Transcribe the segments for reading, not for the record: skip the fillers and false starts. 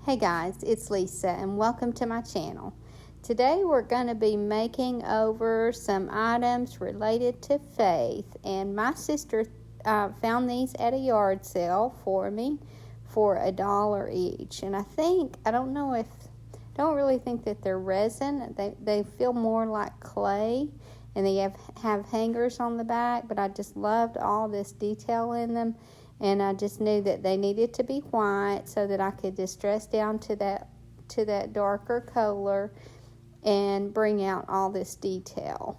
Hey guys, it's Lisa and welcome to my channel. Today we're going to be making over some items related to faith, and my sister found these at a yard sale for me for $1 each, and I don't really think that they're resin. They feel more like clay, and they have hangers on the back, but I just loved all this detail in them. And I just knew that they needed to be white so that I could distress down to that darker color and bring out all this detail.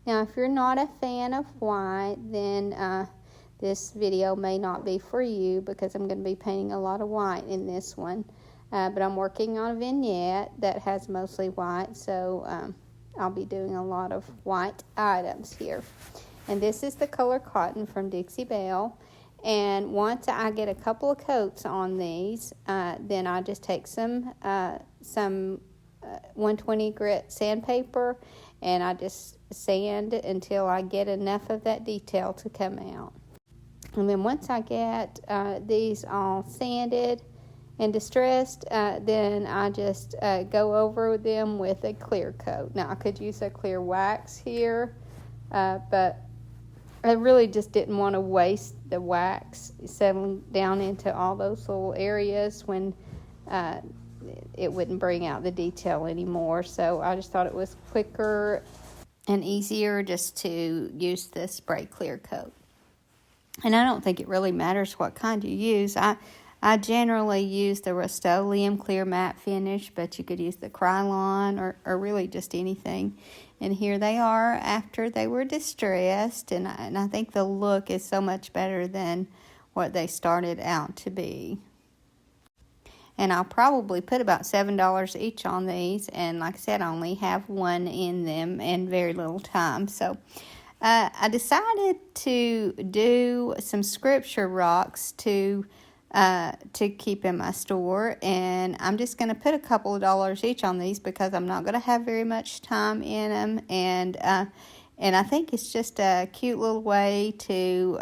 Now, if you're not a fan of white, then this video may not be for you, because I'm going to be painting a lot of white in this one. But I'm working on a vignette that has mostly white, so I'll be doing a lot of white items here. And this is the color cotton from Dixie Belle. And once I get a couple of coats on these, then I just take some 120 grit sandpaper, and I just sand until I get enough of that detail to come out. And then once I get these all sanded and distressed, then I just go over them with a clear coat. Now, I could use a clear wax here, but I really just didn't want to waste the wax settling down into all those little areas when it wouldn't bring out the detail anymore. So I just thought it was quicker and easier just to use the spray clear coat. And I don't think it really matters what kind you use. I generally use the Rust-Oleum clear matte finish, but you could use the Krylon or really just anything. And here they are after they were distressed, and I think the look is so much better than what they started out to be. And I'll probably put about $7 each on these, and like I said, I only have one in them and very little time. So I decided to do some scripture rocks to keep in my store, and I'm just going to put a couple of dollars each on these because I'm not going to have very much time in them, and I think it's just a cute little way to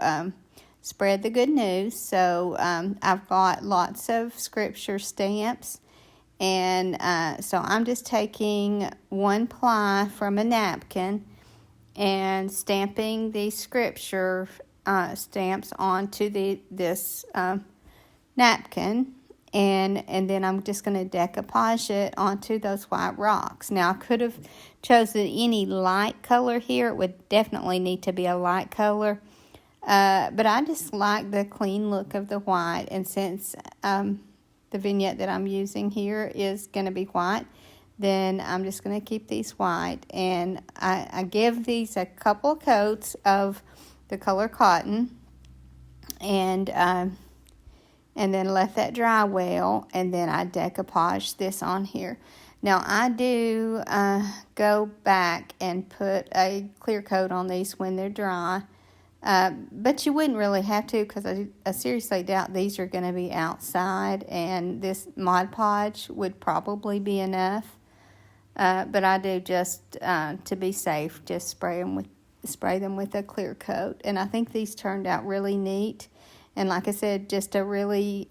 spread the good news. So I've got lots of scripture stamps, and so I'm just taking one ply from a napkin and stamping these scripture stamps onto this napkin, and then I'm just going to decoupage it onto those white rocks. Now, I could have chosen any light color here. It would definitely need to be a light color, but I just like the clean look of the white, and since the vignette that I'm using here is going to be white, then I'm just going to keep these white, and I give these a couple of coats of the color cotton, and then let that dry well, and then I decoupage this on here. Now, I do go back and put a clear coat on these when they're dry, but you wouldn't really have to, because I seriously doubt these are going to be outside, and this Mod Podge would probably be enough. But I do, just to be safe, just spray them with a clear coat. And I think these turned out really neat. And like I said, just a really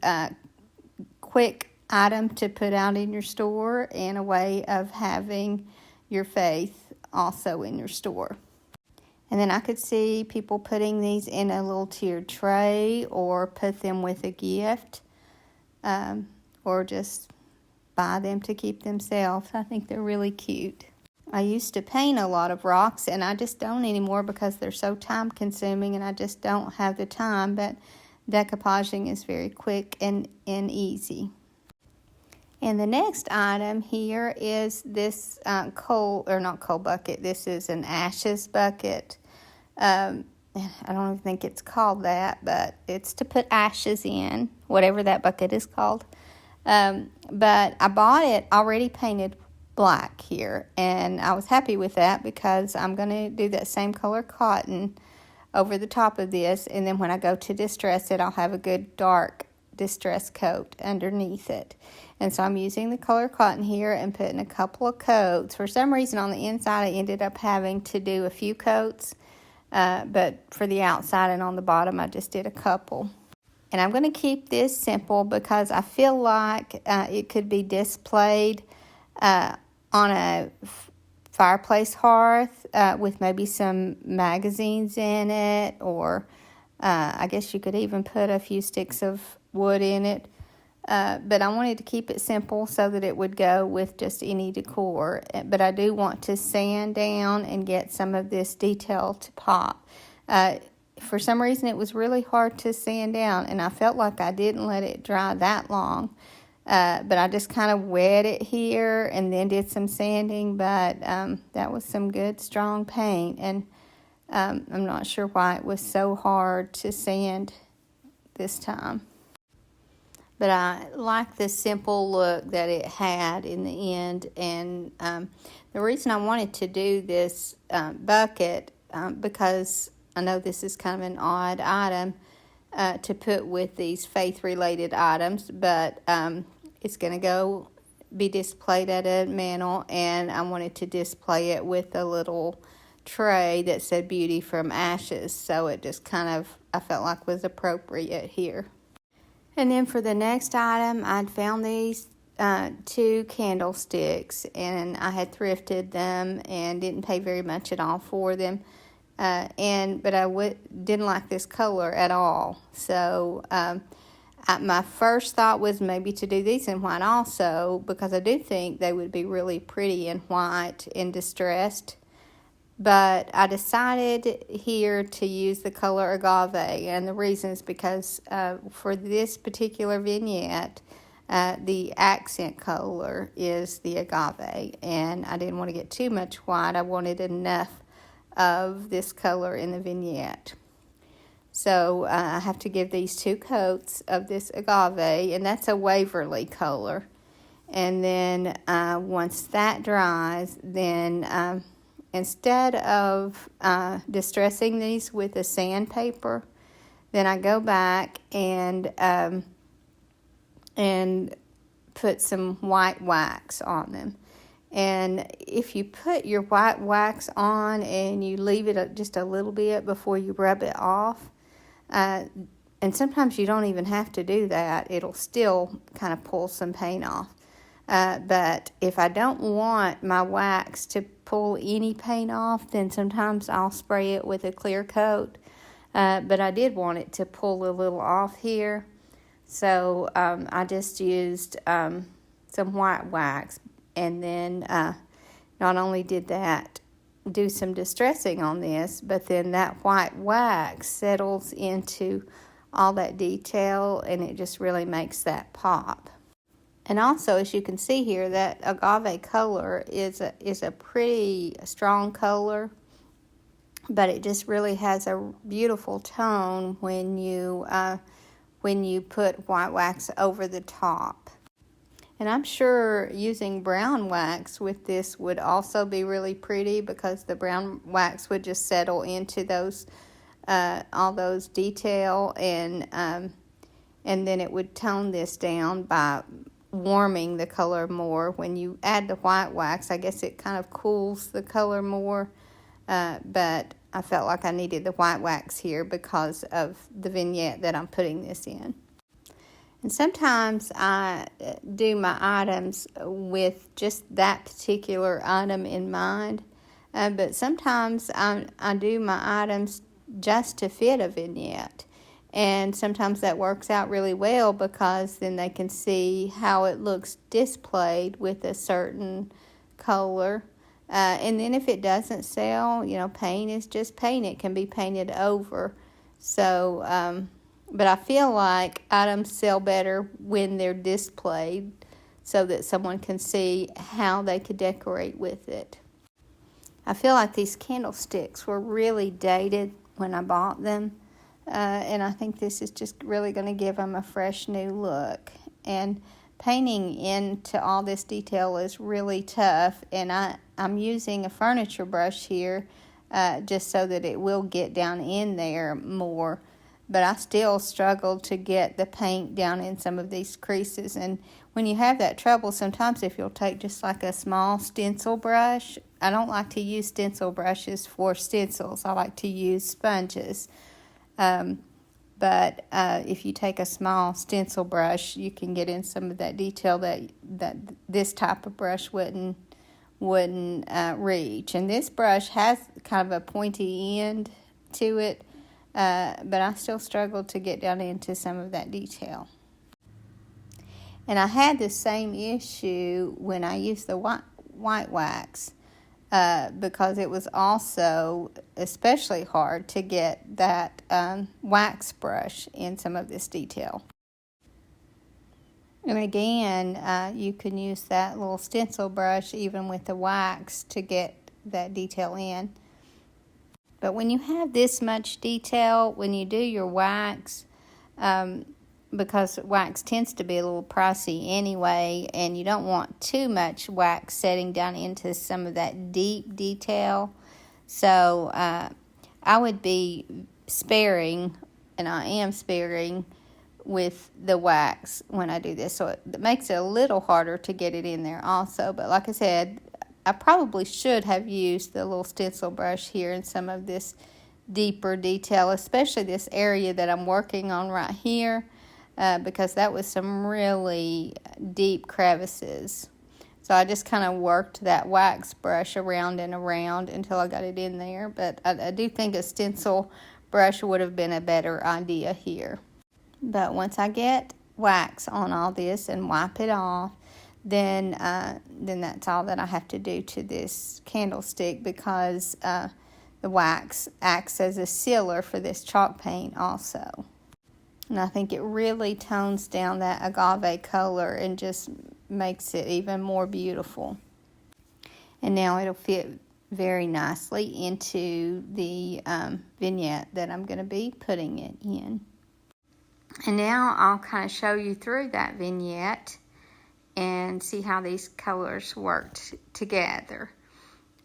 quick item to put out in your store, and a way of having your faith also in your store. And then I could see people putting these in a little tiered tray, or put them with a gift, or just buy them to keep themselves. I think they're really cute. I used to paint a lot of rocks, and I just don't anymore because they're so time consuming, and I just don't have the time, but decoupaging is very quick and easy. And the next item here is this not coal bucket. This is an ashes bucket. I don't even think it's called that, but it's to put ashes in, whatever that bucket is called. But I bought it already painted black here, and I was happy with that because I'm going to do that same color cotton over the top of this, and then when I go to distress it, I'll have a good dark distress coat underneath it. And so I'm using the color cotton here and putting a couple of coats. For some reason on the inside I ended up having to do a few coats, but for the outside and on the bottom I just did a couple. And I'm going to keep this simple because I feel like it could be displayed on a fireplace hearth with maybe some magazines in it, or I guess you could even put a few sticks of wood in it. But I wanted to keep it simple so that it would go with just any decor. But I do want to sand down and get some of this detail to pop. For some reason, it was really hard to sand down, and I felt like I didn't let it dry that long. But I just kind of wet it here and then did some sanding. But that was some good, strong paint, and I'm not sure why it was so hard to sand this time. But I like the simple look that it had in the end. And the reason I wanted to do this bucket, because I know this is kind of an odd item to put with these faith-related items, but it's going to be displayed at a mantle, and I wanted to display it with a little tray that said Beauty from Ashes, so it just kind of, I felt like was appropriate here. And then for the next item, I'd found these 2 candlesticks, and I had thrifted them and didn't pay very much at all for them. But I didn't like this color at all. So my first thought was maybe to do these in white also, because I do think they would be really pretty in white and distressed. But I decided here to use the color agave, and the reason is because for this particular vignette, the accent color is the agave, and I didn't want to get too much white. I wanted enough of this color in the vignette. So I have to give these 2 coats of this agave, and that's a Waverly color. And then once that dries, then instead of distressing these with a sandpaper, then I go back and put some white wax on them. And if you put your white wax on and you leave it just a little bit before you rub it off, and sometimes you don't even have to do that, it'll still kind of pull some paint off. But if I don't want my wax to pull any paint off, then sometimes I'll spray it with a clear coat. But I did want it to pull a little off here. So I just used some white wax. And then not only did that do some distressing on this, but then that white wax settles into all that detail, and it just really makes that pop. And also, as you can see here, that agave color is a pretty strong color, but it just really has a beautiful tone when you put white wax over the top. And I'm sure using brown wax with this would also be really pretty, because the brown wax would just settle into those all those detail, and then it would tone this down by warming the color more. When you add the white wax, I guess it kind of cools the color more, but I felt like I needed the white wax here because of the vignette that I'm putting this in. And sometimes I do my items with just that particular item in mind, but sometimes I do my items just to fit a vignette. And sometimes that works out really well, because then they can see how it looks displayed with a certain color. And then if it doesn't sell, paint is just paint. It can be painted over. So, but I feel like items sell better when they're displayed so that someone can see how they could decorate with it. I feel like these candlesticks were really dated when I bought them. And I think this is just really going to give them a fresh new look. And painting into all this detail is really tough. And I'm using a furniture brush here just so that it will get down in there more. But I still struggle to get the paint down in some of these creases. And when you have that trouble, sometimes if you'll take just like a small stencil brush, I don't like to use stencil brushes for stencils. I like to use sponges. But if you take a small stencil brush, you can get in some of that detail that this type of brush wouldn't reach. And this brush has kind of a pointy end to it, but I still struggle to get down into some of that detail. And I had the same issue when I used the white wax, because it was also especially hard to get that wax brush in some of this detail. And again, you can use that little stencil brush even with the wax to get that detail in. But when you have this much detail, when you do your wax, because wax tends to be a little pricey anyway, and you don't want too much wax setting down into some of that deep detail. So I would be sparing, and I am sparing with the wax when I do this. So it makes it a little harder to get it in there also. But like I said, I probably should have used the little stencil brush here in some of this deeper detail, especially this area that I'm working on right here. Because that was some really deep crevices. So I just kind of worked that wax brush around and around until I got it in there. But I do think a stencil brush would have been a better idea here. But once I get wax on all this and wipe it off, then that's all that I have to do to this candlestick, because the wax acts as a sealer for this chalk paint also. And I think it really tones down that agave color and just makes it even more beautiful. And now it'll fit very nicely into the vignette that I'm going to be putting it in. And now I'll kind of show you through that vignette and see how these colors worked together.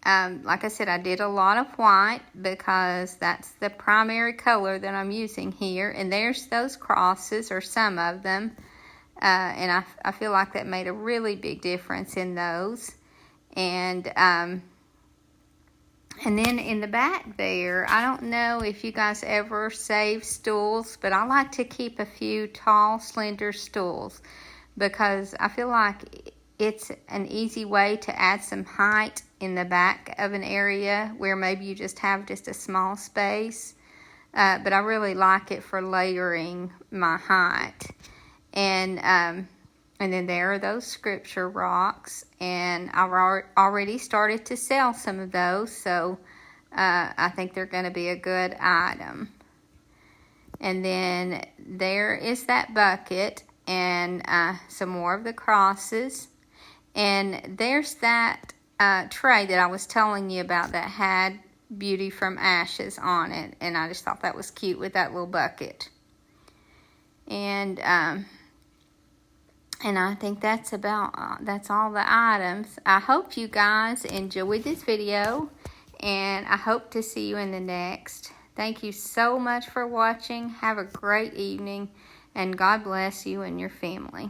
Like I said, I did a lot of white because that's the primary color that I'm using here. And there's those crosses, or some of them. And I feel like that made a really big difference in those. And then in the back there, I don't know if you guys ever save stools, but I like to keep a few tall, slender stools, because I feel like it's an easy way to add some height in the back of an area where maybe you just have just a small space. But I really like it for layering my height. And then there are those scripture rocks. And I've already started to sell some of those. So I think they're going to be a good item. And then there is that bucket and some more of the crosses. And there's that tray that I was telling you about that had Beauty from Ashes on it. And I just thought that was cute with that little bucket. And I think that's all the items. I hope you guys enjoyed this video. And I hope to see you in the next. Thank you so much for watching. Have a great evening. And God bless you and your family.